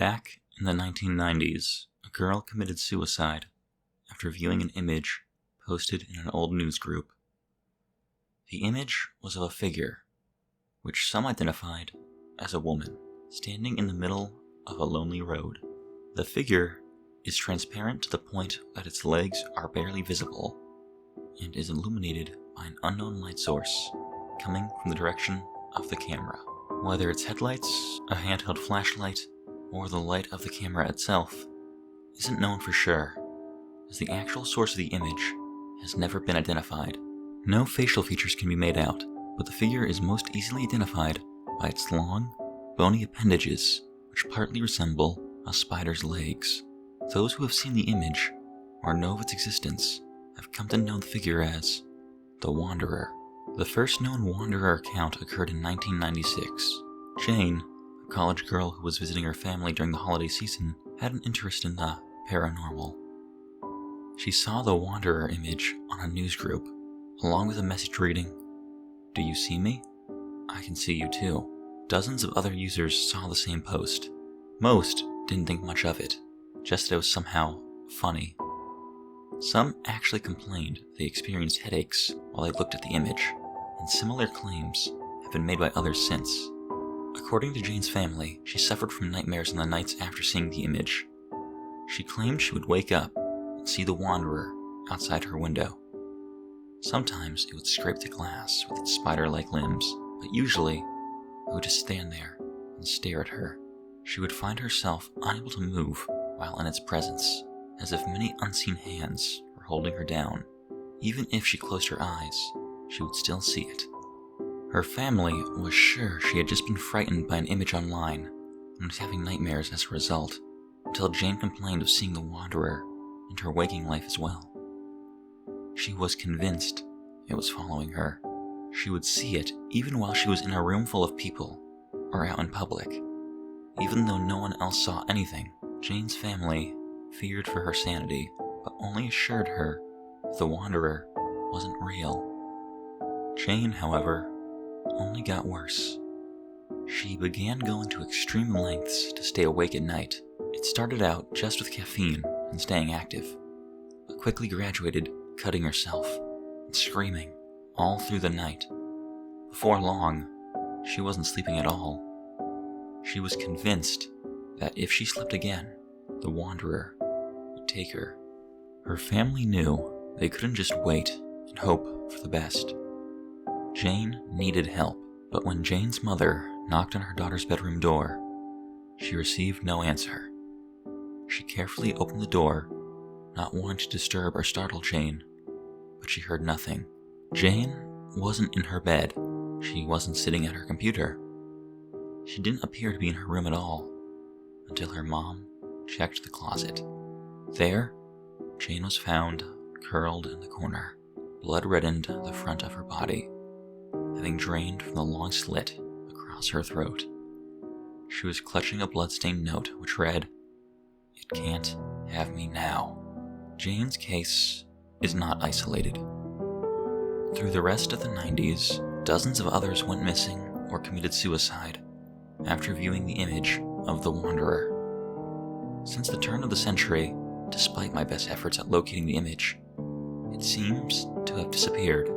Back in the 1990s, a girl committed suicide after viewing an image posted in an old news group. The image was of a figure, which some identified as a woman, standing in the middle of a lonely road. The figure is transparent to the point that its legs are barely visible, and is illuminated by an unknown light source coming from the direction of the camera. Whether it's headlights, a handheld flashlight, or the light of the camera itself isn't known for sure, as the actual source of the image has never been identified. No facial features can be made out, but the figure is most easily identified by its long, bony appendages, which partly resemble a spider's legs. Those who have seen the image, or know of its existence, have come to know the figure as the Wanderer. The first known Wanderer account occurred in 1996. Jane, a college girl who was visiting her family during the holiday season, had an interest in the paranormal. She saw the Wanderer image on a news group, along with a message reading, "Do you see me? I can see you too." Dozens of other users saw the same post. Most didn't think much of it, just that it was somehow funny. Some actually complained they experienced headaches while they looked at the image, and similar claims have been made by others since. According to Jane's family, she suffered from nightmares in the nights after seeing the image. She claimed she would wake up and see the Wanderer outside her window. Sometimes it would scrape the glass with its spider-like limbs, but usually it would just stand there and stare at her. She would find herself unable to move while in its presence, as if many unseen hands were holding her down. Even if she closed her eyes, she would still see it. Her family was sure she had just been frightened by an image online and was having nightmares as a result, until Jane complained of seeing the Wanderer in her waking life as well. She was convinced it was following her. She would see it even while she was in a room full of people or out in public. Even though no one else saw anything, Jane's family feared for her sanity, but only assured her the Wanderer wasn't real. Jane, however, only got worse. She began going to extreme lengths to stay awake at night. It started out just with caffeine and staying active, but quickly graduated cutting herself and screaming all through the night. Before long, she wasn't sleeping at all. She was convinced that if she slept again, the Wanderer would take her. Her family knew they couldn't just wait and hope for the best. Jane needed help, but when Jane's mother knocked on her daughter's bedroom door, she received no answer. She carefully opened the door, not wanting to disturb or startle Jane, but she heard nothing. Jane wasn't in her bed. She wasn't sitting at her computer. She didn't appear to be in her room at all, until her mom checked the closet. There, Jane was found curled in the corner. Blood reddened the front of her body, having drained from the long slit across her throat. She was clutching a blood-stained note which read, "It can't have me now." Jane's case is not isolated. Through the rest of the 90s, dozens of others went missing or committed suicide after viewing the image of the Wanderer. Since the turn of the century, despite my best efforts at locating the image, it seems to have disappeared.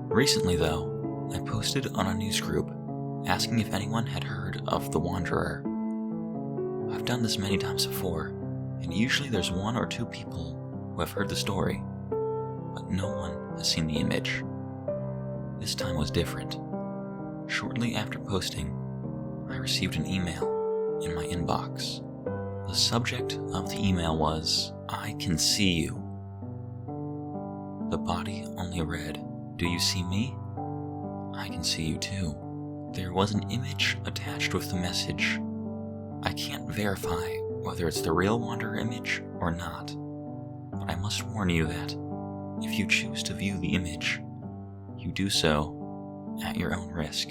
Recently, though, I posted on a news group asking if anyone had heard of the Wanderer. I've done this many times before, and usually there's one or two people who have heard the story, but no one has seen the image. This time was different. Shortly after posting, I received an email in my inbox. The subject of the email was, "I can see you." The body only read, "Do you see me? I can see you too." There was an image attached with the message. I can't verify whether it's the real Wanderer image or not, but I must warn you that if you choose to view the image, you do so at your own risk.